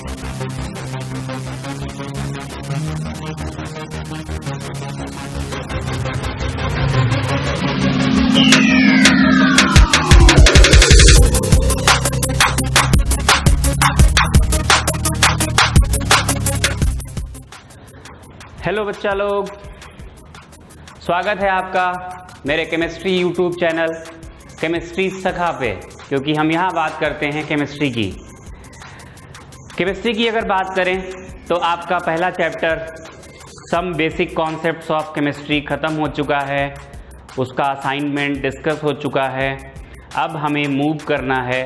Hello बच्चा लोग, स्वागत है आपका मेरे केमिस्ट्री यूट्यूब चैनल केमिस्ट्री सखा पे, क्योंकि हम यहाँ बात करते हैं केमिस्ट्री की। केमिस्ट्री की अगर बात करें तो आपका पहला chapter some basic concepts of chemistry ख़त्म हो चुका है, उसका असाइनमेंट डिस्कस हो चुका है। अब हमें मूव करना है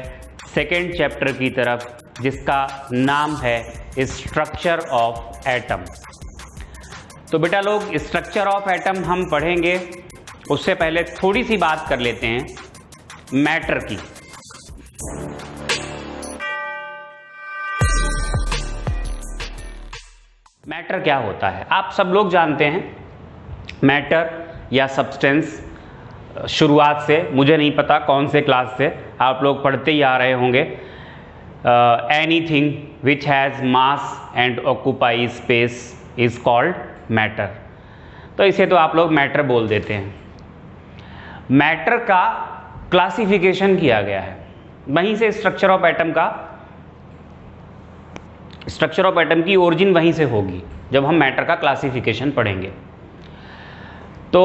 सेकेंड चैप्टर की तरफ, जिसका नाम है स्ट्रक्चर ऑफ एटम। तो बेटा लोग, स्ट्रक्चर ऑफ एटम हम पढ़ेंगे, उससे पहले थोड़ी सी बात कर लेते हैं मैटर की। मैटर क्या होता है आप सब लोग जानते हैं। मैटर या सब्सटेंस शुरुआत से, मुझे नहीं पता कौन से क्लास से आप लोग पढ़ते ही आ रहे होंगे, anything which has mass and occupy space is called matter. तो इसे तो आप लोग मैटर बोल देते हैं। मैटर का क्लासिफिकेशन किया गया है, वहीं से स्ट्रक्चर ऑफ एटम की ओरिजिन वहीं से होगी जब हम मैटर का क्लासिफिकेशन पढ़ेंगे। तो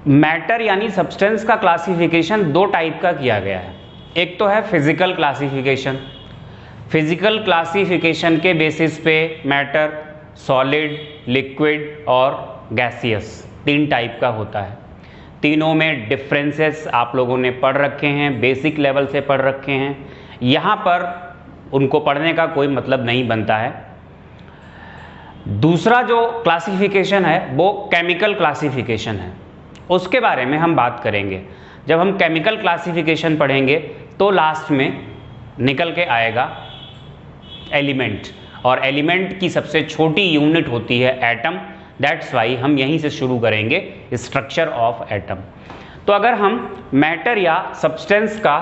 मैटर यानी सब्सटेंस का क्लासिफिकेशन दो टाइप का किया गया है। एक तो है फिजिकल क्लासिफिकेशन। फिजिकल क्लासिफिकेशन के बेसिस पे मैटर सॉलिड, लिक्विड और गैसियस तीन टाइप का होता है। तीनों में डिफरेंसेस आप लोगों ने पढ़ रखे हैं, बेसिक लेवल से पढ़ रखे हैं। यहाँ पर उनको पढ़ने का कोई मतलब नहीं बनता है। दूसरा जो क्लासिफिकेशन है वो केमिकल क्लासिफिकेशन है, उसके बारे में हम बात करेंगे। जब हम केमिकल क्लासिफिकेशन पढ़ेंगे तो लास्ट में निकल के आएगा एलिमेंट, और एलिमेंट की सबसे छोटी यूनिट होती है एटम। दैट्स वाई हम यहीं से शुरू करेंगे स्ट्रक्चर ऑफ एटम। तो अगर हम मैटर या सब्सटेंस का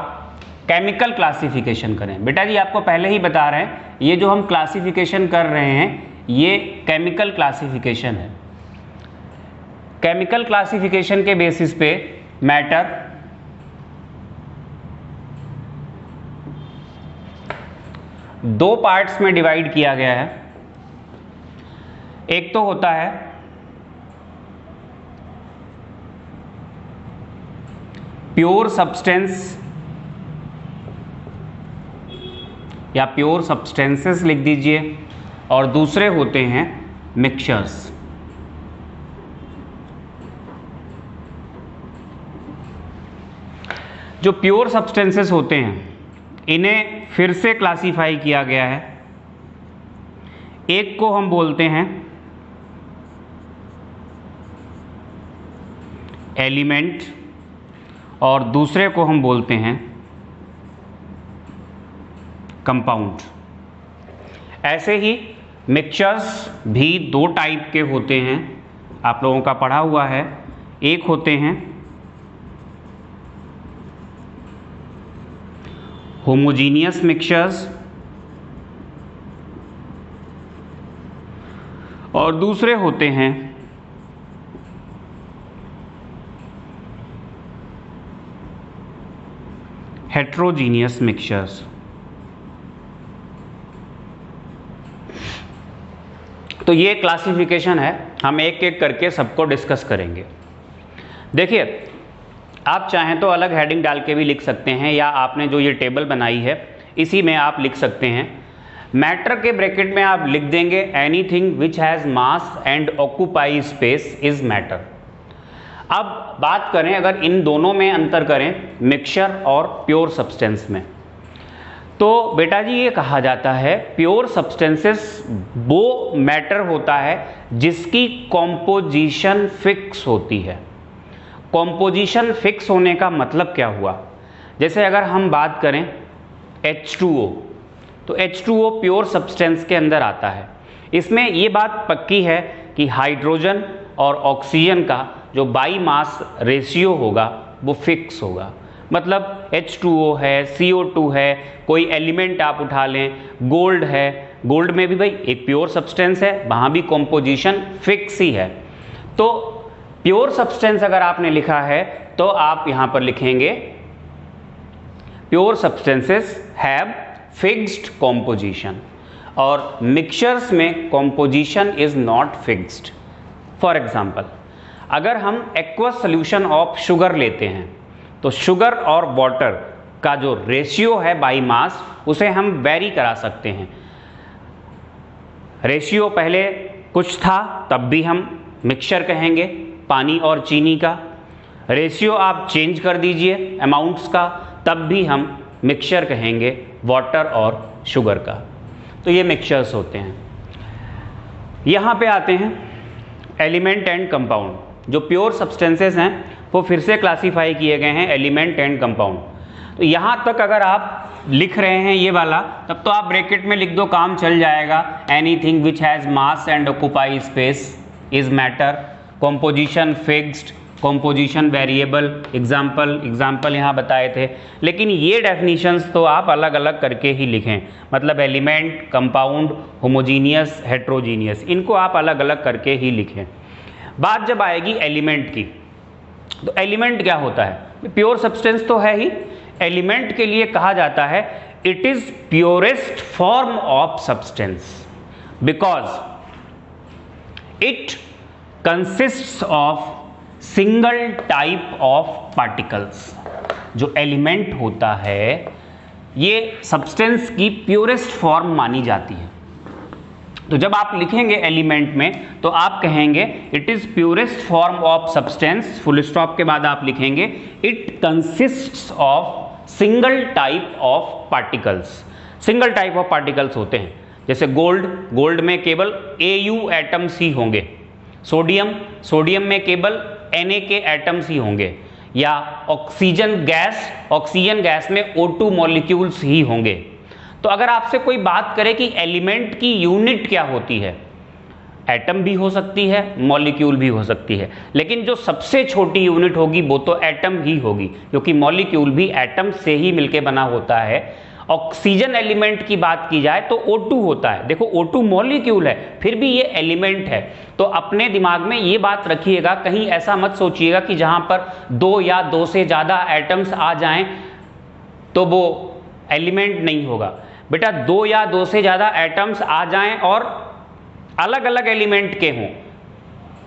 केमिकल क्लासिफिकेशन करें, बेटा जी आपको पहले ही बता रहे हैं, ये जो हम क्लासिफिकेशन कर रहे हैं ये केमिकल क्लासिफिकेशन है। केमिकल क्लासिफिकेशन के बेसिस पे मैटर दो पार्ट्स में डिवाइड किया गया है। एक तो होता है प्योर सब्सटेंस या प्योर सब्सटेंसेस लिख दीजिए, और दूसरे होते हैं मिक्सचर्स। जो प्योर सब्सटेंसेस होते हैं इन्हें फिर से क्लासिफाई किया गया है। एक को हम बोलते हैं एलिमेंट और दूसरे को हम बोलते हैं कंपाउंड। ऐसे ही मिक्सचर्स भी दो टाइप के होते हैं, आप लोगों का पढ़ा हुआ है। एक होते हैं होमोजीनियस मिक्सचर्स और दूसरे होते हैं हेट्रोजीनियस मिक्सचर्स। तो ये क्लासिफिकेशन है, हम एक एक करके सबको डिस्कस करेंगे। देखिए, आप चाहें तो अलग हेडिंग डाल के भी लिख सकते हैं, या आपने जो ये टेबल बनाई है इसी में आप लिख सकते हैं। मैटर के ब्रैकेट में आप लिख देंगे anything which has mass and occupy space is matter. अब बात करें, अगर इन दोनों में अंतर करें, मिक्सचर और प्योर सब्सटेंस में, तो बेटा जी ये कहा जाता है प्योर सब्सटेंसेस वो मैटर होता है जिसकी कॉम्पोजिशन फिक्स होती है। कॉम्पोजिशन फिक्स होने का मतलब क्या हुआ? जैसे अगर हम बात करें H2O, तो H2O प्योर सब्सटेंस के अंदर आता है। इसमें ये बात पक्की है कि हाइड्रोजन और ऑक्सीजन का जो बाई मास रेशियो होगा वो फिक्स होगा, मतलब H2O है, CO2 है, कोई एलिमेंट आप उठा लें, गोल्ड है, गोल्ड में भी भाई एक प्योर सब्सटेंस है, वहाँ भी कॉम्पोजिशन फिक्स ही है। तो प्योर सब्सटेंस अगर आपने लिखा है तो आप यहाँ पर लिखेंगे pure substances have fixed composition, और मिक्सचर्स में composition is not fixed. For example, अगर हम एक्वस सोल्यूशन ऑफ शुगर लेते हैं तो शुगर और वाटर का जो रेशियो है बाई मास उसे हम वेरी करा सकते हैं। रेशियो पहले कुछ था तब भी हम मिक्सचर कहेंगे पानी और चीनी का, रेशियो आप चेंज कर दीजिए अमाउंट्स का तब भी हम मिक्सचर कहेंगे वाटर और शुगर का। तो ये मिक्सचर्स होते हैं। यहाँ पे आते हैं एलिमेंट एंड कंपाउंड। जो प्योर सब्सटेंसेस हैं वो फिर से क्लासीफाई किए गए हैं एलिमेंट एंड कंपाउंड। तो यहाँ तक अगर आप लिख रहे हैं ये वाला, तब तो आप ब्रैकेट में लिख दो, काम चल जाएगा। Anything which has mass and occupy space is matter, composition fixed, composition variable, example यहाँ बताए थे। लेकिन ये डेफिनेशंस तो आप अलग अलग करके ही लिखें, मतलब एलिमेंट, कंपाउंड, होमोजीनियस, हेट्रोजीनियस, इनको आप अलग अलग करके ही लिखें। बात जब आएगी एलिमेंट की, तो एलिमेंट क्या होता है? प्योर सब्सटेंस तो है ही, एलिमेंट के लिए कहा जाता है it is purest form of substance because it consists of single type of particles. जो एलिमेंट होता है ये सब्सटेंस की प्योरेस्ट फॉर्म मानी जाती है। तो जब आप लिखेंगे एलिमेंट में तो आप कहेंगे it is purest form of substance, full stop के बाद आप लिखेंगे it consists of single type of particles. Single type of particles होते हैं, जैसे गोल्ड में केवल Au एटम्स ही होंगे, सोडियम में केवल Na के एटम्स ही होंगे, या ऑक्सीजन गैस में O2 मॉलिक्यूल्स ही होंगे। तो अगर आपसे कोई बात करे कि एलिमेंट की यूनिट क्या होती है, एटम भी हो सकती है, मॉलिक्यूल भी हो सकती है, लेकिन जो सबसे छोटी यूनिट होगी वो तो एटम ही होगी, क्योंकि मॉलिक्यूल भी एटम से ही मिलके बना होता है। ऑक्सीजन एलिमेंट की बात की जाए तो O2 होता है, देखो O2 मॉलिक्यूल है फिर भी ये एलिमेंट है। तो अपने दिमाग में ये बात रखिएगा, कहीं ऐसा मत सोचिएगा कि जहां पर 2 या 2 से ज़्यादा एटम्स आ जाएं तो वो एलिमेंट नहीं होगा। बेटा 2 या 2 से ज़्यादा एटम्स आ जाएं और अलग अलग एलिमेंट के हों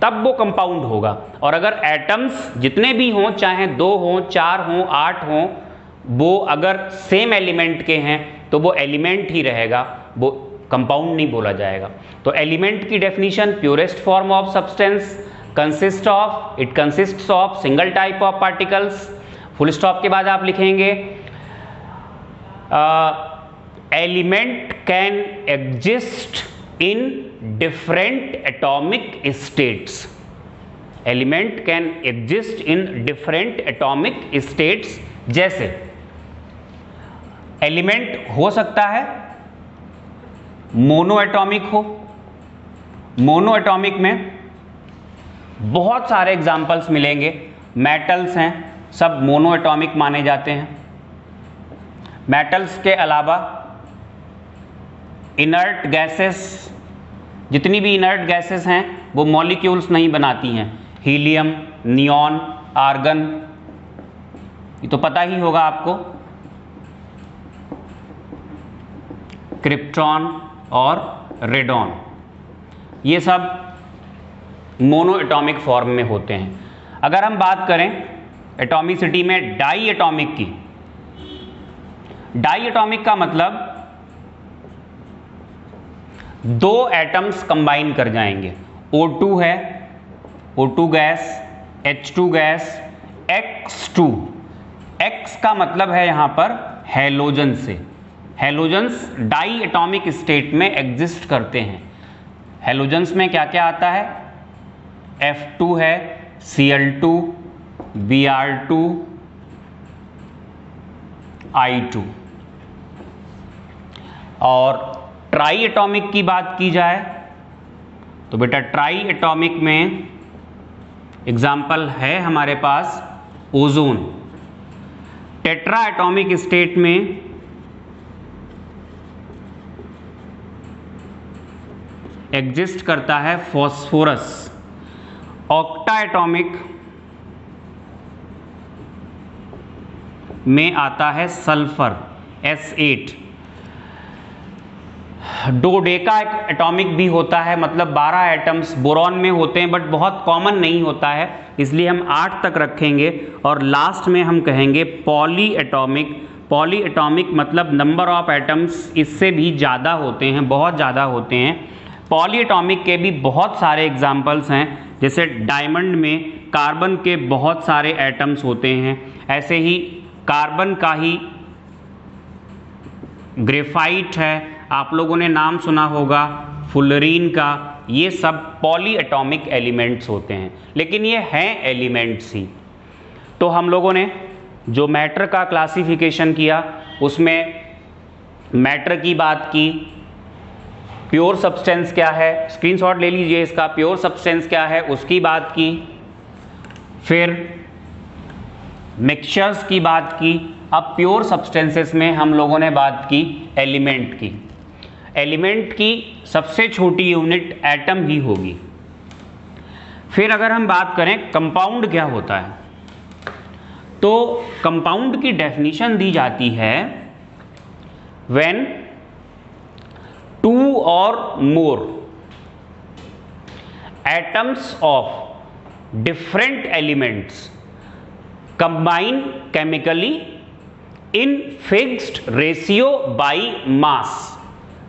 तब वो कंपाउंड होगा। और अगर एटम्स जितने भी हों, चाहे 2 हों, 4 हों, 8 हों, वो अगर सेम एलिमेंट के हैं तो वो एलिमेंट ही रहेगा, वो कंपाउंड नहीं बोला जाएगा। तो एलिमेंट की definition purest form of substance, it consists of single type of particles. Full stop के बाद आप लिखेंगे element can exist in different atomic states. Element can exist in different atomic states। जैसे एलिमेंट हो सकता है मोनो एटॉमिक हो, mono atomic में बहुत सारे एग्जाम्पल्स मिलेंगे। मेटल्स हैं, सब मोनो एटॉमिक माने जाते हैं। मेटल्स के अलावा इनर्ट गैसेस, जितनी भी इनर्ट गैसेस हैं वो मॉलिक्यूल्स नहीं बनाती हैं। हीलियम, नियॉन, आर्गन, ये तो पता ही होगा आपको, क्रिप्टॉन और रेडॉन, ये सब मोनो एटॉमिक फॉर्म में होते हैं। अगर हम बात करें एटॉमिसिटी में डाई एटॉमिक की, डाई एटॉमिक का मतलब 2 एटम्स कंबाइन कर जाएंगे। O2 है, O2 gas, H2 gas, X2। X का मतलब है यहां पर हैलोजन से। हैलोजन्स डाई एटॉमिक स्टेट में एग्जिस्ट करते हैं। हैलोजन्स में क्या क्या आता है? F2 है, Cl2, Br2, I2। और ट्राई एटॉमिक की बात की जाए तो बेटा ट्राई एटॉमिक में एग्जाम्पल है हमारे पास ओजोन। टेट्रा एटॉमिक स्टेट में एग्जिस्ट करता है फॉस्फोरस, ऑक्टा एटॉमिक में आता है सल्फर S8, डोडेका एटॉमिक भी होता है, मतलब 12 एटम्स बोरॉन में होते हैं, बट बहुत कॉमन नहीं होता है, इसलिए हम 8 तक रखेंगे। और लास्ट में हम कहेंगे पॉली एटॉमिक। पॉली एटॉमिक मतलब नंबर ऑफ एटम्स इससे भी ज़्यादा होते हैं, बहुत ज़्यादा होते हैं। पॉली एटॉमिक के भी बहुत सारे एग्जाम्पल्स हैं, जैसे डायमंड में कार्बन के बहुत सारे एटम्स होते हैं, ऐसे ही कार्बन का ही ग्रेफाइट है, आप लोगों ने नाम सुना होगा फुलरीन का, ये सब पॉली एटॉमिक एलिमेंट्स होते हैं, लेकिन ये हैं एलिमेंट्स ही। तो हम लोगों ने जो मैटर का क्लासिफिकेशन किया उसमें मैटर की बात की, प्योर सब्सटेंस क्या है, स्क्रीनशॉट ले लीजिए इसका, प्योर सब्सटेंस क्या है उसकी बात की, फिर मिक्सचर्स की बात की। अब प्योर सब्सटेंसेस में हम लोगों ने बात की एलिमेंट की। एलिमेंट की सबसे छोटी यूनिट एटम ही होगी। फिर अगर हम बात करें कंपाउंड क्या होता है, तो कंपाउंड की डेफिनेशन दी जाती है व्हेन 2 और मोर atoms of different elements combine chemically in fixed ratio by mass,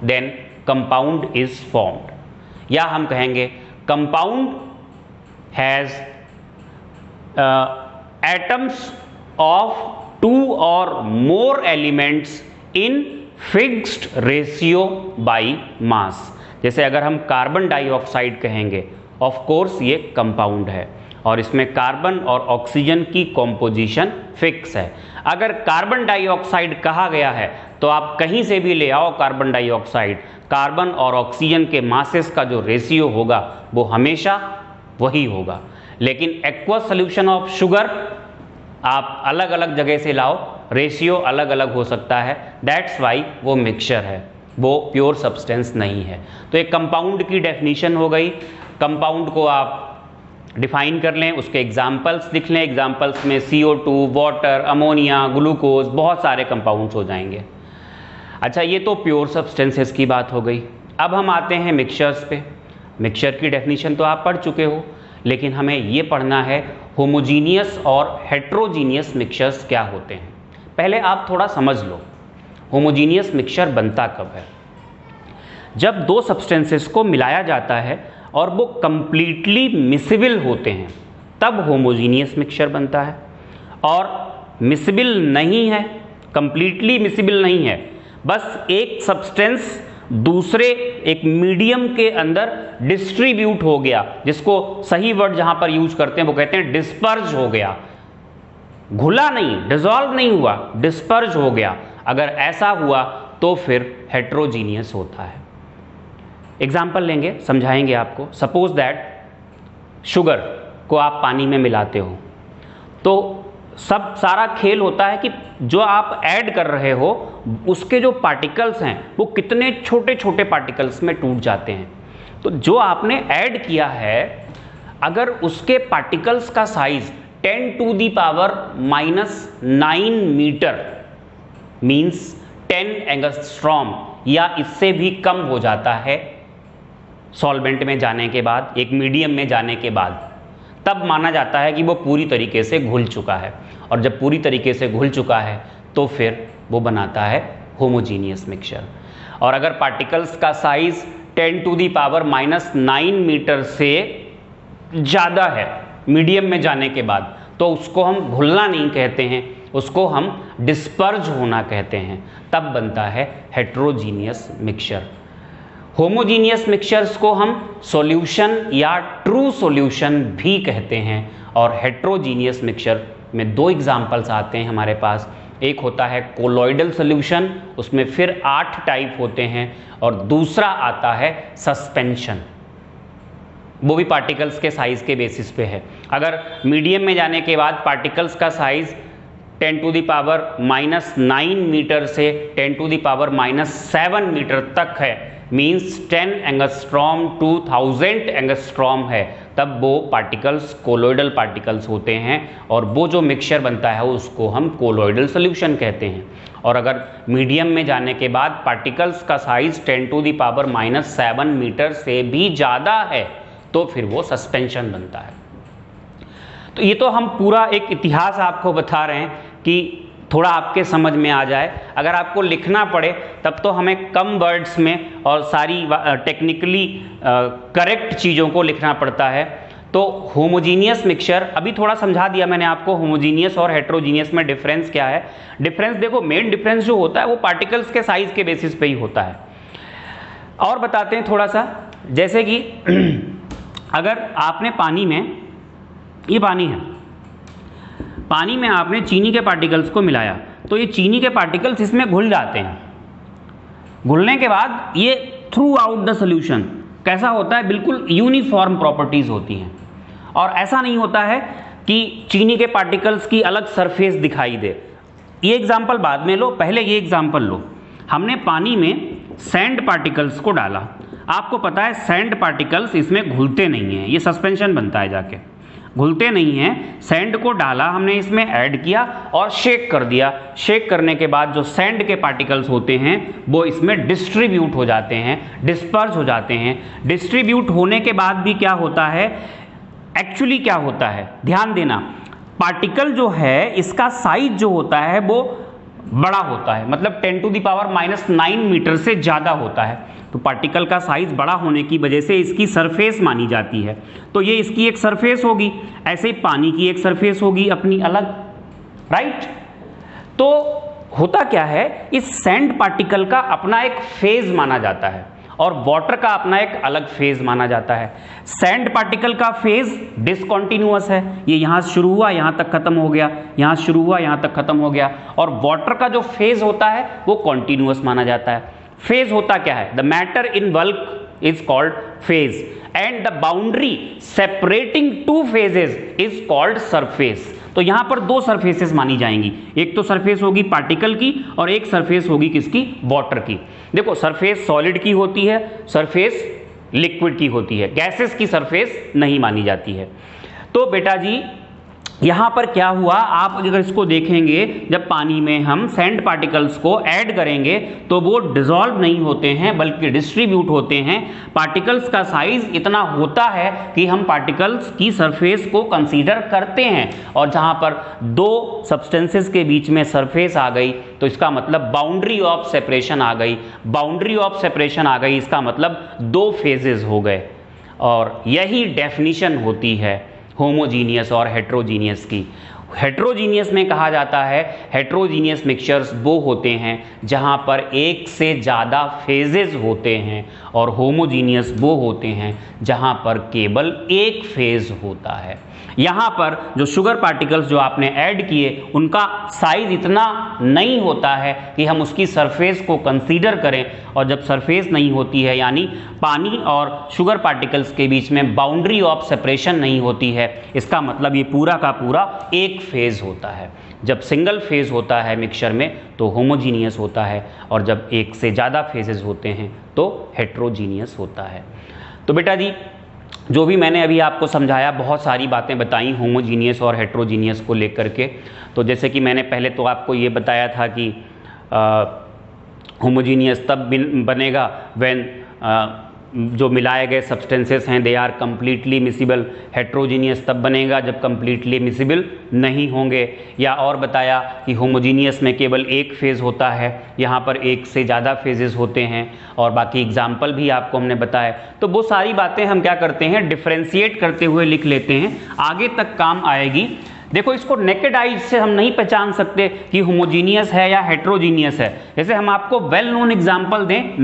then compound is formed। या हम कहेंगे compound has atoms of 2 or more elements in fixed ratio by mass। जैसे अगर हम कार्बन डाइऑक्साइड कहेंगे, ऑफ कोर्स ये compound है और इसमें कार्बन और ऑक्सीजन की कॉम्पोजिशन फिक्स है। अगर कार्बन डाइऑक्साइड कहा गया है तो आप कहीं से भी ले आओ कार्बन डाइऑक्साइड, कार्बन और ऑक्सीजन के मासेस का जो रेशियो होगा वो हमेशा वही होगा। लेकिन एक्वस सोल्यूशन ऑफ शुगर आप अलग अलग जगह से लाओ, रेशियो अलग अलग हो सकता है, दैट्स वाई वो मिक्सचर है, वो प्योर सब्सटेंस नहीं है। तो एक कंपाउंड की डेफिनेशन हो गई। कंपाउंड को आप डिफाइन कर लें, उसके एग्जाम्पल्स लिख लें, एग्जाम्पल्स में CO2, वाटर, अमोनिया, ग्लूकोज, बहुत सारे कंपाउंड्स हो जाएंगे। अच्छा, ये तो प्योर सब्सटेंसेस की बात हो गई। अब हम आते हैं मिक्सचर्स पे। मिक्सचर की डेफिनेशन तो आप पढ़ चुके हो, लेकिन हमें ये पढ़ना है होमोजीनियस और हेट्रोजीनियस मिक्सचर्स क्या होते हैं। पहले आप थोड़ा समझ लो, होमोजीनियस मिक्सचर बनता कब है? जब दो सब्सटेंसेस को मिलाया जाता है और वो कंप्लीटली मिसिबल होते हैं, तब होमोजीनियस मिक्सचर बनता है। और मिसिबल नहीं है, कंप्लीटली मिसिबल नहीं है, बस एक सब्सटेंस दूसरे एक मीडियम के अंदर डिस्ट्रीब्यूट हो गया, जिसको सही वर्ड जहां पर यूज करते हैं वो कहते हैं डिस्पर्ज हो गया, घुला नहीं, डिसॉल्व नहीं हुआ, डिस्पर्ज हो गया। अगर ऐसा हुआ तो फिर हेट्रोजीनियस होता है। एग्जाम्पल लेंगे, समझाएंगे आपको। सपोज दैट शुगर को आप पानी में मिलाते हो, तो सब सारा खेल होता है कि जो आप ऐड कर रहे हो उसके जो पार्टिकल्स हैं वो कितने छोटे छोटे पार्टिकल्स में टूट जाते हैं। तो जो आपने ऐड किया है, अगर उसके पार्टिकल्स का साइज 10⁻⁻⁹ मीटर मीन्स 10 एंगस्ट्रॉम या इससे भी कम हो जाता है सॉल्वेंट में जाने के बाद, एक मीडियम में जाने के बाद, तब माना जाता है कि वो पूरी तरीके से घुल चुका है। और जब पूरी तरीके से घुल चुका है तो फिर वो बनाता है होमोजीनियस मिक्सचर। और अगर पार्टिकल्स का साइज 10⁻⁹ मीटर से ज़्यादा है मीडियम में जाने के बाद, तो उसको हम घुलना नहीं कहते हैं, उसको हम डिस्पर्ज होना कहते हैं, तब बनता है हेट्रोजीनियस मिक्सचर। होमोजीनियस मिक्सचर्स को हम सॉल्यूशन या ट्रू सॉल्यूशन भी कहते हैं। और हेट्रोजीनियस मिक्सचर में दो एग्जाम्पल्स आते हैं हमारे पास। एक होता है कोलॉइडल सॉल्यूशन, उसमें फिर 8 टाइप होते हैं, और दूसरा आता है सस्पेंशन, वो भी पार्टिकल्स के साइज के बेसिस पे है। अगर मीडियम में जाने के बाद पार्टिकल्स का साइज 10⁻⁹ मीटर से 10⁻⁷ मीटर तक है, मीन्स 10 एंगस्ट्रॉम टू 1000 एंगस्ट्रॉम है, तब वो पार्टिकल्स कोलोइडल पार्टिकल्स होते हैं और वो जो मिक्सचर बनता है उसको हम कोलोइडल सोल्यूशन कहते हैं। और अगर मीडियम में जाने के बाद पार्टिकल्स का साइज 10⁻⁷ मीटर से भी ज़्यादा है तो फिर वो सस्पेंशन बनता है। तो ये तो हम पूरा एक इतिहास आपको बता रहे हैं कि थोड़ा आपके समझ में आ जाए। अगर आपको लिखना पड़े तब तो हमें कम वर्ड्स में और सारी टेक्निकली करेक्ट चीज़ों को लिखना पड़ता है। तो होमोजीनियस मिक्सचर अभी थोड़ा समझा दिया मैंने आपको, होमोजीनियस और हेट्रोजीनियस में डिफरेंस क्या है। डिफरेंस देखो, मेन डिफरेंस जो होता है वो पार्टिकल्स के साइज के बेसिस पे ही होता है। और बताते हैं थोड़ा सा, जैसे कि अगर आपने पानी में, ये पानी है, पानी में आपने चीनी के पार्टिकल्स को मिलाया तो ये चीनी के पार्टिकल्स इसमें घुल जाते हैं। घुलने के बाद ये थ्रू आउट द सोल्यूशन कैसा होता है, बिल्कुल यूनिफॉर्म प्रॉपर्टीज होती हैं। और ऐसा नहीं होता है कि चीनी के पार्टिकल्स की अलग सरफेस दिखाई दे। ये एग्जाम्पल बाद में लो, पहले ये एग्जाम्पल लो। हमने पानी में सैंड पार्टिकल्स को डाला, आपको पता है सैंड पार्टिकल्स इसमें घुलते नहीं हैं, ये सस्पेंशन बनता है, जाके घुलते नहीं हैं। सैंड को डाला हमने, इसमें ऐड किया और शेक कर दिया। शेक करने के बाद जो सैंड के पार्टिकल्स होते हैं वो इसमें डिस्ट्रीब्यूट हो जाते हैं, डिस्पर्स हो जाते हैं। डिस्ट्रीब्यूट होने के बाद भी क्या होता है, एक्चुअली क्या होता है, ध्यान देना, पार्टिकल जो है इसका साइज जो होता है वो बड़ा होता है, मतलब 10⁻⁹ मीटर से ज़्यादा होता है। तो पार्टिकल का साइज बड़ा होने की वजह से इसकी सरफेस मानी जाती है। तो ये इसकी एक सरफेस होगी, ऐसे ही पानी की एक सरफेस होगी अपनी अलग, राइट। तो होता क्या है, इस सैंड पार्टिकल का अपना एक फेज माना जाता है और वाटर का अपना एक अलग फेज माना जाता है। सैंड पार्टिकल का फेज डिसकंटिन्यूअस है, ये यहां से शुरू हुआ यहां तक खत्म हो गया, यहां से शुरू हुआ यहां तक खत्म हो गया। और वाटर का जो फेज होता है वो कॉन्टिन्यूअस माना जाता है। फेज होता क्या है, the matter in bulk is called phase and the boundary separating two phases is called surface. तो यहां पर दो सरफेसेस मानी जाएंगी, एक तो सरफेस होगी पार्टिकल की और एक सरफेस होगी किसकी, वाटर की। देखो सरफेस सॉलिड की होती है, सरफेस लिक्विड की होती है, गैसेस की सरफेस नहीं मानी जाती है। तो बेटा जी यहां पर क्या हुआ, आप अगर इसको देखेंगे, जब पानी में हम सैंड पार्टिकल्स को ऐड करेंगे तो वो डिसॉल्व नहीं होते हैं बल्कि डिस्ट्रीब्यूट होते हैं। पार्टिकल्स का साइज इतना होता है कि हम पार्टिकल्स की सरफेस को कंसीडर करते हैं, और जहां पर दो सब्सटेंसेस के बीच में सरफेस आ गई तो इसका मतलब बाउंड्री ऑफ सेपरेशन आ गई। बाउंड्री ऑफ सेपरेशन आ गई, इसका मतलब दो फेजेस हो गए। और यही डेफिनेशन होती है होमोजीनियस और हेट्रोजीनियस की। हेट्रोजीनियस में कहा जाता है, हेट्रोजीनियस मिक्सचर्स वो होते हैं जहां पर एक से ज़्यादा फेजेस होते हैं, और होमोजीनियस वो होते हैं जहां पर केवल एक फेज होता है। यहाँ पर जो शुगर पार्टिकल्स जो आपने ऐड किए उनका साइज इतना नहीं होता है कि हम उसकी सरफेस को कंसीडर करें, और जब सरफेस नहीं होती है यानी पानी और शुगर पार्टिकल्स के बीच में बाउंड्री ऑफ सेपरेशन नहीं होती है, इसका मतलब ये पूरा का पूरा एक फेज होता है। जब सिंगल फेज होता है मिक्सचर में तो होमोजीनियस होता है, और जब एक से ज़्यादा फेजेस होते हैं तो हेट्रोजीनियस होता है। तो बेटा जी जो भी मैंने अभी आपको समझाया, बहुत सारी बातें बताई होमोजीनियस और हेट्रोजीनियस को लेकर के। तो जैसे कि मैंने पहले तो आपको ये बताया था कि होमोजीनियस तब बनेगा व्हेन जो मिलाए गए सब्सटेंसेस हैं they are completely miscible. Heterogeneous तब बनेगा जब कम्प्लीटली मिसिबल नहीं होंगे। या और बताया कि होमोजीनियस में केवल एक फेज़ होता है, यहाँ पर एक से ज़्यादा फेजेस होते हैं, और बाकी एग्जाम्पल भी आपको हमने बताया। तो वो सारी बातें हम क्या करते हैं, डिफ्रेंशिएट करते हुए लिख लेते हैं, आगे तक काम आएगी। देखो इसको नेकेड आइज से हम नहीं पहचान सकते कि होमोजीनियस है या हेट्रोजीनियस है। जैसे हम आपको वेल नोन एग्जाम्पल दें,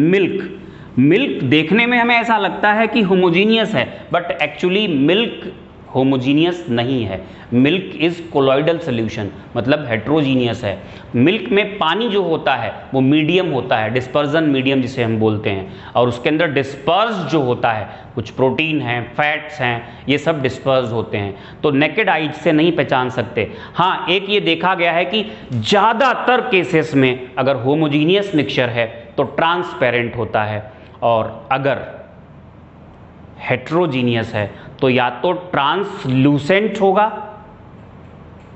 मिल्क देखने में हमें ऐसा लगता है कि होमोजीनियस है, बट एक्चुअली मिल्क होमोजीनियस नहीं है। मिल्क इज कोलॉइडल सोल्यूशन, मतलब हेट्रोजीनियस है। मिल्क में पानी जो होता है वो मीडियम होता है, डिस्पर्जन मीडियम जिसे हम बोलते हैं, और उसके अंदर डिस्पर्स जो होता है, कुछ प्रोटीन हैं, फैट्स हैं, ये सब डिस्पर्स होते हैं, तो नेकेड आइज से नहीं पहचान सकते। हाँ, एक ये देखा गया है कि ज़्यादातर केसेस में अगर होमोजीनियस मिक्सचर है तो ट्रांसपेरेंट होता है, और अगर हेट्रोजीनियस है तो या तो ट्रांसलूसेंट होगा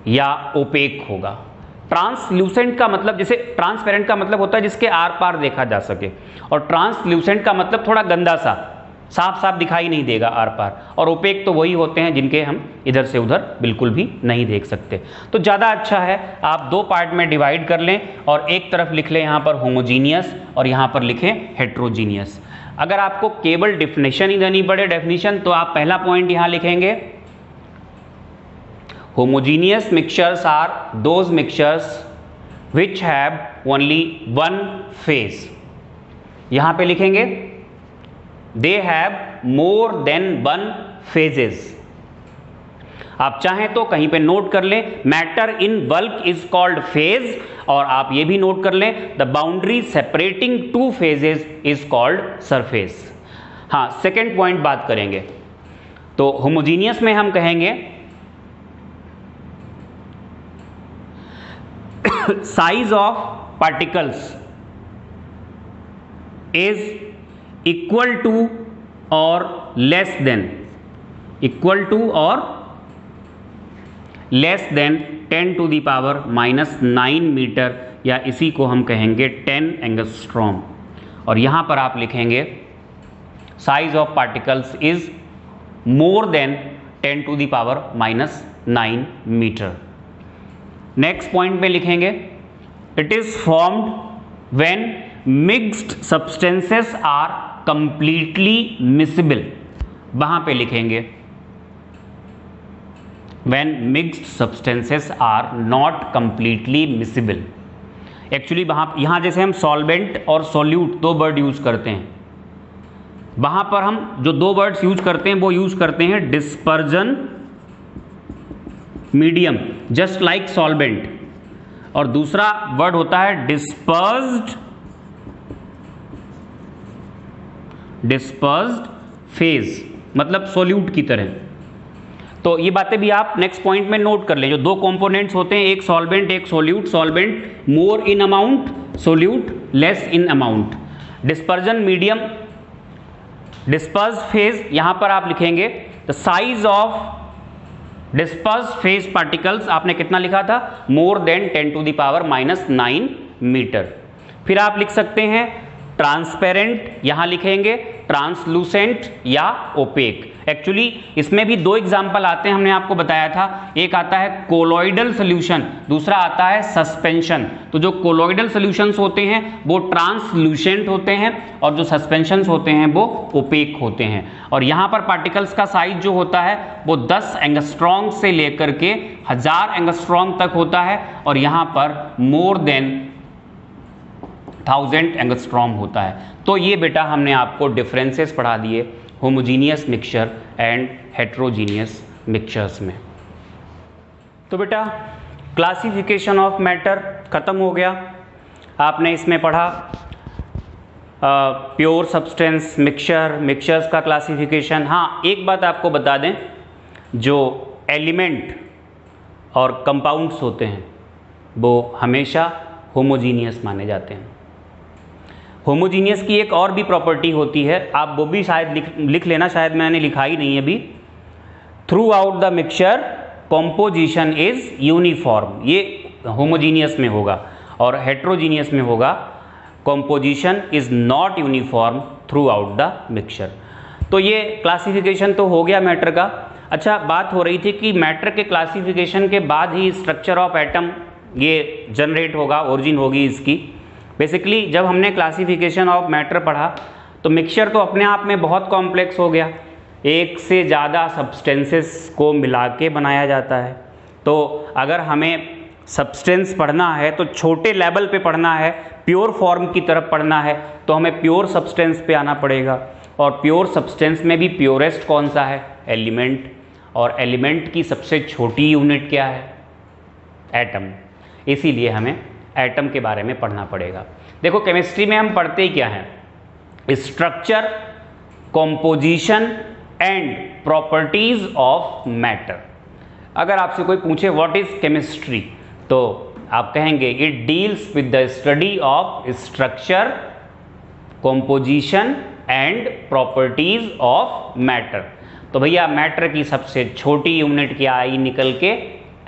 या ओपेक होगा। ट्रांसलूसेंट का मतलब, जैसे ट्रांसपेरेंट का मतलब होता है जिसके आर पार देखा जा सके, और ट्रांसलूसेंट का मतलब थोड़ा गंदा सा, साफ साफ दिखाई नहीं देगा आर पार, और ओपेक तो वही होते हैं जिनके हम इधर से उधर बिल्कुल भी नहीं देख सकते। तो ज़्यादा अच्छा है आप दो पार्ट में डिवाइड कर लें और एक तरफ लिख लें यहाँ पर होमोजीनियस और यहाँ पर लिखें हेट्रोजीनियस। अगर आपको केवल डेफिनेशन ही देनी पड़े, डेफिनेशन, तो आप पहला पॉइंट यहाँ लिखेंगे, homogeneous mixtures are those mixtures which have only one phase. यहाँ पे लिखेंगे they have more than one phases. आप चाहें तो कहीं पे नोट कर लें, matter in bulk is called phase, और आप ये भी नोट कर लें, the boundary separating two phases is called surface. हाँ, सेकेंड पॉइंट बात करेंगे तो होमोजीनियस में हम कहेंगे size of particles is equal to or less then, equal to or less than 10 to the power -9 metre, या इसी को हम कहेंगे 10 एंगस्ट्रॉम। और यहाँ पर आप लिखेंगे size of particles is more than 10 to the power -9 metre. Next point में लिखेंगे it is formed when mixed substances are completely miscible. वहाँ पे लिखेंगे when mixed substances are not completely miscible। Actually वहाँ, यहाँ जैसे हम सॉल्वेंट और सॉल्यूट दो वर्ड यूज करते हैं, वहाँ पर हम जो दो वर्ड्स यूज करते हैं वो यूज करते हैं dispersion medium, just like solvent, और दूसरा वर्ड होता है डिस्पर्स्ड फेज, मतलब सॉल्यूट की तरह। तो ये बातें भी आप नेक्स्ट पॉइंट में नोट कर लें, जो दो कंपोनेंट्स होते हैं, एक सॉल्वेंट एक solute, solvent more in amount, solute less in amount. Dispersion medium, disperse phase, यहां पर आप लिखेंगे the size of disperse phase particles, आपने कितना लिखा था, more than 10 to the power -9 metre. फिर आप लिख सकते हैं ट्रांसपेरेंट, यहां लिखेंगे ट्रांसलूसेंट या ओपेक। एक्चुअली इसमें भी दो एग्जाम्पल आते हैं, हमने आपको बताया था, एक आता है कोलॉइडल सोल्यूशन, दूसरा आता है सस्पेंशन। तो जो कोलॉइडल सोल्यूशंस होते हैं वो ट्रांसलूसेंट होते हैं, और जो सस्पेंशंस होते हैं वो ओपेक होते हैं। और यहाँ पर पार्टिकल्स का साइज जो होता है वो 10 एंगस्ट्रॉम से लेकर के 1000 एंगस्ट्रॉम तक होता है, और यहाँ पर मोर देन 1000 एंगस्ट्रॉम होता है। तो ये बेटा हमने आपको डिफरेंसेस पढ़ा दिए homogeneous mixture and heterogeneous mixtures में। तो बेटा क्लासिफिकेशन ऑफ मैटर खत्म हो गया। आपने इसमें पढ़ा प्योर सब्सटेंस, मिक्सचर, मिक्सचर्स का क्लासिफिकेशन। हाँ, एक बात आपको बता दें, जो एलिमेंट और कंपाउंड्स होते हैं वो हमेशा होमोजीनियस माने जाते हैं। होमोजीनियस की एक और भी प्रॉपर्टी होती है, आप वो भी शायद लिख लेना, शायद मैंने लिखा ही नहीं है अभी। Through out the mixture composition is uniform, ये होमोजीनियस में होगा, और हेट्रोजीनियस में होगा composition is not uniform through out the mixture. तो ये क्लासिफिकेशन तो हो गया मैटर का। अच्छा, बात हो रही थी कि मैटर के क्लासिफिकेशन के बाद ही स्ट्रक्चर ऑफ एटम ये जनरेट होगा, ओरिजिन होगी इसकी। बेसिकली जब हमने क्लासिफिकेशन ऑफ मैटर पढ़ा तो मिक्सचर तो अपने आप में बहुत कॉम्प्लेक्स हो गया, एक से ज़्यादा सब्सटेंसेस को मिला के बनाया जाता है। तो अगर हमें सब्सटेंस पढ़ना है तो छोटे लेवल पे पढ़ना है, प्योर फॉर्म की तरफ पढ़ना है, तो हमें प्योर सब्सटेंस पे आना पड़ेगा। और प्योर सब्सटेंस में भी प्योरेस्ट कौन सा है, एलिमेंट। और एलिमेंट की सबसे छोटी यूनिट क्या है? एटम। इसीलिए हमें एटम के बारे में पढ़ना पड़ेगा। देखो केमिस्ट्री में हम पढ़ते ही क्या है? Structure, composition and properties of matter. अगर आपसे कोई पूछे व्हाट इज केमिस्ट्री, तो आप कहेंगे it deals with the study of structure, composition and properties of matter. तो भैया मैटर की सबसे छोटी यूनिट क्या आई निकल के?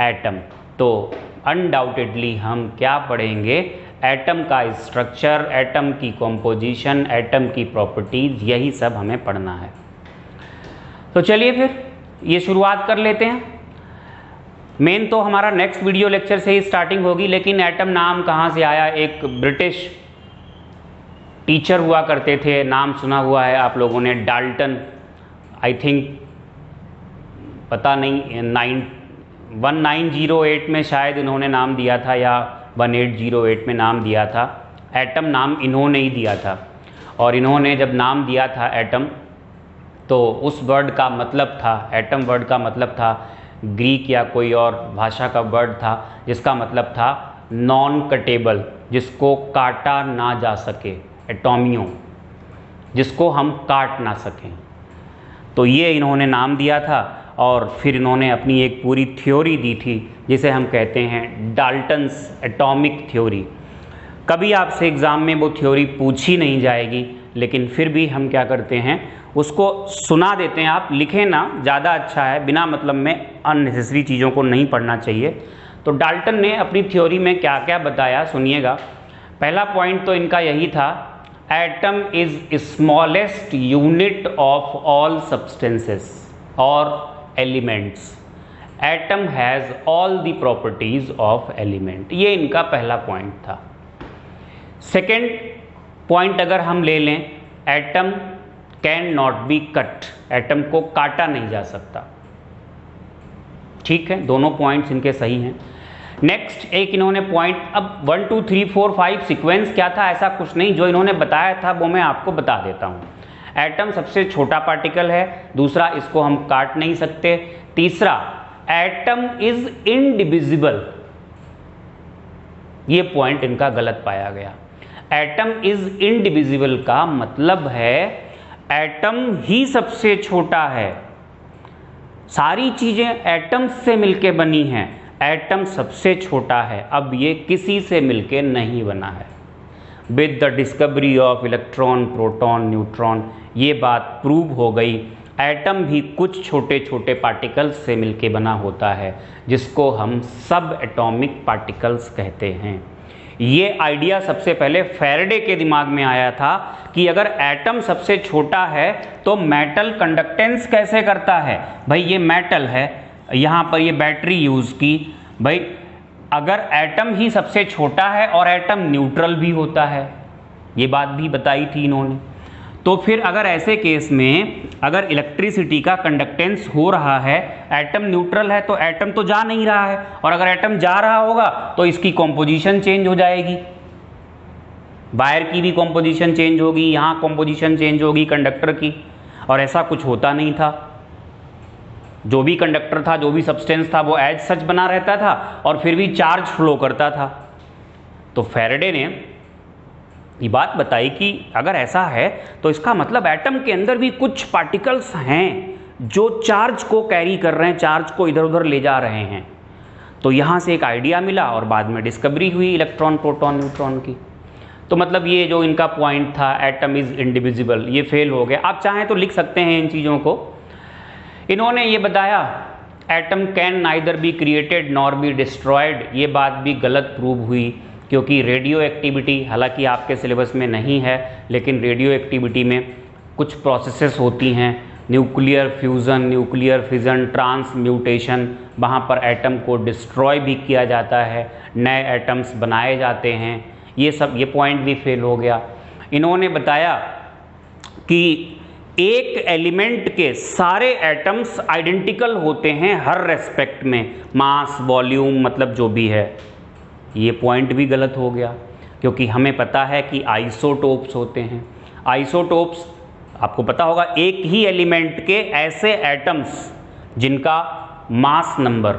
एटम। तो अनडाउटेडली हम क्या पढ़ेंगे? एटम का स्ट्रक्चर, एटम की कॉम्पोजिशन, एटम की प्रॉपर्टीज, यही सब हमें पढ़ना है। तो चलिए फिर ये शुरुआत कर लेते हैं। मेन तो हमारा नेक्स्ट वीडियो लेक्चर से ही स्टार्टिंग होगी, लेकिन एटम नाम कहाँ से आया? एक ब्रिटिश टीचर हुआ करते थे, नाम सुना हुआ है आप लोगों ने, डाल्टन। आई थिंक पता नहीं 1908 में शायद इन्होंने नाम दिया था या 1808 में नाम दिया था। एटम नाम इन्होंने ही दिया था। और इन्होंने जब नाम दिया था एटम, तो उस वर्ड का मतलब था, एटम वर्ड का मतलब था, ग्रीक या कोई और भाषा का वर्ड था जिसका मतलब था नॉन कटेबल, जिसको काटा ना जा सके, एटोमियो, जिसको हम काट ना सकें। तो ये इन्होंने नाम दिया था और फिर इन्होंने अपनी एक पूरी थ्योरी दी थी जिसे हम कहते हैं डाल्टन्स एटॉमिक थ्योरी। कभी आपसे एग्ज़ाम में वो थ्योरी पूछी नहीं जाएगी, लेकिन फिर भी हम क्या करते हैं, उसको सुना देते हैं। आप लिखें ना, ज़्यादा अच्छा है, बिना मतलब में अननेसेसरी चीज़ों को नहीं पढ़ना चाहिए। तो डाल्टन ने अपनी थ्योरी में क्या क्या बताया सुनिएगा। पहला पॉइंट तो इनका यही था, atom is smallest unit of all substances और elements. Atom has all the properties of element. ये इनका पहला पॉइंट था। सेकेंड पॉइंट अगर हम ले लें, atom can not be cut, atom को काटा नहीं जा सकता। ठीक है, दोनों पॉइंट्स इनके सही हैं। नेक्स्ट एक इन्होंने पॉइंट, अब 1 2 3 4 5 सीक्वेंस क्या था, ऐसा कुछ नहीं, जो इन्होंने बताया था वो मैं आपको बता देता हूँ। एटम सबसे छोटा पार्टिकल है, दूसरा इसको हम काट नहीं सकते, तीसरा एटम इज इनडिविजिबल। ये पॉइंट इनका गलत पाया गया। एटम इज इनडिविजिबल का मतलब है एटम ही सबसे छोटा है। सारी चीजें एटम से मिलके बनी हैं, एटम सबसे छोटा है। अब ये किसी से मिलके नहीं बना है। With the discovery of electron, proton, neutron, ये बात प्रूव हो गई। एटम भी कुछ छोटे छोटे पार्टिकल्स से मिलके बना होता है, जिसको हम सब एटॉमिक पार्टिकल्स कहते हैं। ये आइडिया सबसे पहले फैराडे के दिमाग में आया था कि अगर एटम सबसे छोटा है तो मेटल कंडक्टेंस कैसे करता है। भाई ये मेटल है, यहाँ पर ये बैटरी यूज़ की। भाई अगर एटम ही सबसे छोटा है और एटम न्यूट्रल भी होता है, ये बात भी बताई थी इन्होंने। तो फिर अगर ऐसे केस में अगर इलेक्ट्रिसिटी का कंडक्टेंस हो रहा है, एटम न्यूट्रल है, तो एटम तो जा नहीं रहा है, और अगर एटम जा रहा होगा तो इसकी कॉम्पोजिशन चेंज हो जाएगी, वायर की भी कॉम्पोजिशन चेंज होगी, यहाँ कॉम्पोजिशन चेंज होगी कंडक्टर की। और ऐसा कुछ होता नहीं था। जो भी कंडक्टर था, जो भी सब्सटेंस था, वो एज सच बना रहता था और फिर भी चार्ज फ्लो करता था। तो फैराडे ने ये बात बताई कि अगर ऐसा है तो इसका मतलब एटम के अंदर भी कुछ पार्टिकल्स हैं जो चार्ज को कैरी कर रहे हैं, चार्ज को इधर उधर ले जा रहे हैं। तो यहाँ से एक आइडिया मिला और बाद में डिस्कवरी हुई इलेक्ट्रॉन, प्रोटॉन, न्यूट्रॉन की। तो मतलब ये जो इनका पॉइंट था एटम इज इंडिविजिबल, ये फेल हो गया। आप चाहें तो लिख सकते हैं इन चीज़ों को। इन्होंने ये बताया atom can neither be created nor be destroyed. ये बात भी गलत प्रूव हुई, क्योंकि रेडियो एक्टिविटी, हालांकि आपके सिलेबस में नहीं है, लेकिन रेडियो एक्टिविटी में कुछ प्रोसेसेस होती हैं, nuclear fusion, nuclear fission, transmutation, वहाँ पर एटम को डिस्ट्रॉय भी किया जाता है, नए एटम्स बनाए जाते हैं। ये पॉइंट भी फेल हो गया। इन्होंने बताया कि एक एलिमेंट के सारे एटम्स आइडेंटिकल होते हैं हर रेस्पेक्ट में, मास, वॉल्यूम, मतलब जो भी है। ये पॉइंट भी गलत हो गया, क्योंकि हमें पता है कि आइसोटोप्स होते हैं। आइसोटोप्स आपको पता होगा, एक ही एलिमेंट के ऐसे एटम्स जिनका मास नंबर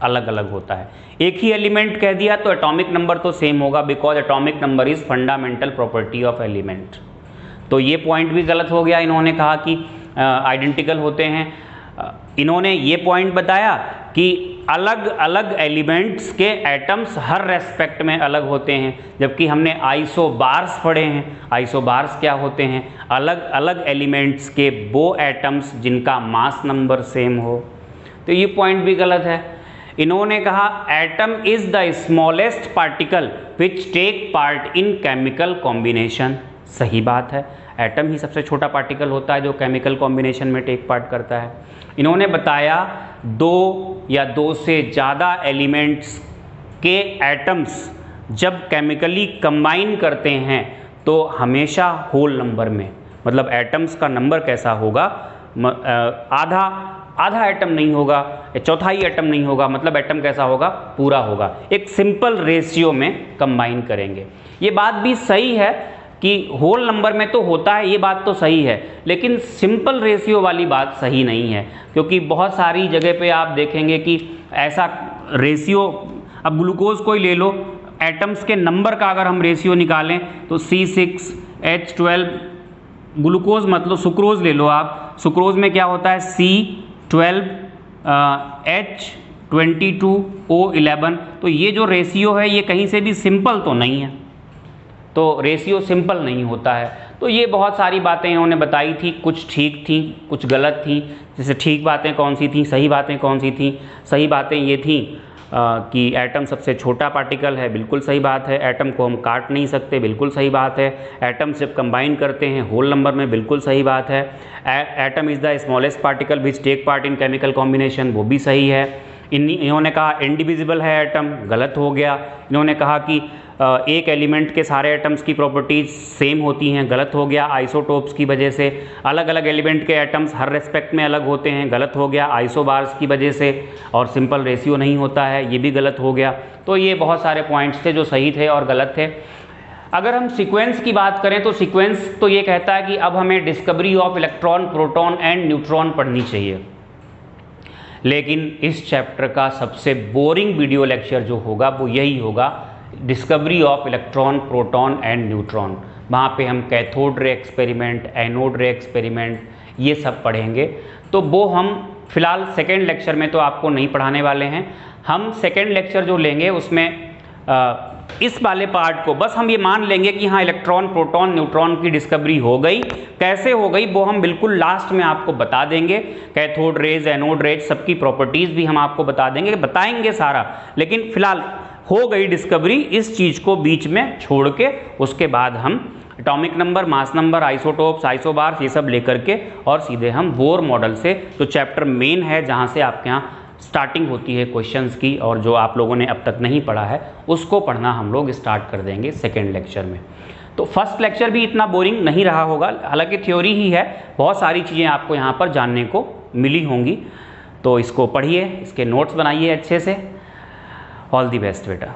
अलग अलग होता है। एक ही एलिमेंट कह दिया तो एटॉमिक नंबर तो सेम होगा, because atomic number is fundamental property of element. तो ये पॉइंट भी गलत हो गया। इन्होंने कहा कि आइडेंटिकल होते हैं। इन्होंने ये पॉइंट बताया कि अलग अलग एलिमेंट्स के एटम्स हर रेस्पेक्ट में अलग होते हैं, जबकि हमने आइसोबार्स पढ़े हैं। आइसोबार्स क्या होते हैं? अलग अलग एलिमेंट्स के वो एटम्स जिनका मास नंबर सेम हो। तो ये पॉइंट भी गलत है। इन्होंने कहा atom is the smallest particle which take part in chemical combination. सही बात है, एटम ही सबसे छोटा पार्टिकल होता है जो केमिकल कॉम्बिनेशन में टेक पार्ट करता है। इन्होंने बताया दो या दो से ज़्यादा एलिमेंट्स के एटम्स जब केमिकली कंबाइन करते हैं तो हमेशा होल नंबर में, मतलब एटम्स का नंबर कैसा होगा, आधा एटम नहीं होगा, चौथाई एटम नहीं होगा, मतलब एटम कैसा होगा, पूरा होगा। एक सिंपल रेशियो में कंबाइन करेंगे। ये बात भी सही है कि होल नंबर में तो होता है, ये बात तो सही है, लेकिन सिंपल रेशियो वाली बात सही नहीं है, क्योंकि बहुत सारी जगह पे आप देखेंगे कि ऐसा रेशियो, अब ग्लूकोज को ही ले लो, एटम्स के नंबर का अगर हम रेशियो निकालें तो C6H12, ग्लूकोज मतलब सुक्रोज ले लो आप, सुक्रोज में क्या होता है C12H22O11। तो ये जो रेशियो है ये कहीं से भी सिंपल तो नहीं है, तो रेशियो सिंपल नहीं होता है। तो ये बहुत सारी बातें इन्होंने बताई थी, कुछ ठीक थी कुछ गलत थी। जैसे ठीक बातें कौन सी थी, सही बातें कौन सी थी? सही बातें ये थी कि एटम सबसे छोटा पार्टिकल है, बिल्कुल सही बात है। एटम को हम काट नहीं सकते, बिल्कुल सही बात है। एटम जब कंबाइन करते हैं होल नंबर में, बिल्कुल सही बात है। Atom is the smallest particle which take part in chemical combination, वो भी सही है। इन्होंने कहा इनडिविजिबल है एटम, गलत हो गया। इन्होंने कहा कि एक एलिमेंट के सारे एटम्स की प्रॉपर्टीज सेम होती हैं, गलत हो गया। आइसोटोप्स की वजह से अलग अलग एलिमेंट के एटम्स हर रेस्पेक्ट में अलग होते हैं, गलत हो गया। आइसोबार्स की वजह से, और सिंपल रेशियो नहीं होता है, ये भी गलत हो गया। तो ये बहुत सारे पॉइंट्स थे जो सही थे और गलत थे। अगर हम सीक्वेंस की बात करें तो सीक्वेंस तो ये कहता है कि अब हमें discovery of electron, proton and neutron पढ़नी चाहिए, लेकिन इस चैप्टर का सबसे बोरिंग वीडियो लेक्चर जो होगा वो यही होगा, discovery of electron, proton and neutron. वहाँ पे हम कैथोड रे एक्सपेरिमेंट, एनोड रे एक्सपेरिमेंट, ये सब पढ़ेंगे। तो वो हम फिलहाल सेकेंड लेक्चर में तो आपको नहीं पढ़ाने वाले हैं। हम सेकेंड लेक्चर जो लेंगे उसमें इस वाले पार्ट को बस हम ये मान लेंगे कि हाँ इलेक्ट्रॉन, प्रोटॉन, न्यूट्रॉन की डिस्कवरी हो गई। कैसे हो गई वो हम बिल्कुल लास्ट में आपको बता देंगे। कैथोड रेज, एनोड रेज, सबकी प्रॉपर्टीज़ भी हम आपको बता देंगे, बताएंगे सारा। लेकिन फिलहाल हो गई डिस्कवरी, इस चीज़ को बीच में छोड़ के उसके बाद हम atomic number, mass number, isotopes, isobars, ये सब लेकर के और सीधे हम बोर मॉडल से, जो चैप्टर मेन है जहाँ से आपके यहाँ स्टार्टिंग होती है क्वेश्चंस की और जो आप लोगों ने अब तक नहीं पढ़ा है, उसको पढ़ना हम लोग स्टार्ट कर देंगे सेकेंड लेक्चर में। तो फर्स्ट लेक्चर भी इतना बोरिंग नहीं रहा होगा, हालांकि थ्योरी ही है, बहुत सारी चीज़ें आपको यहाँ पर जानने को मिली होंगी। तो इसको पढ़िए, इसके नोट्स बनाइए अच्छे से। ऑल दी बेस्ट बेटा।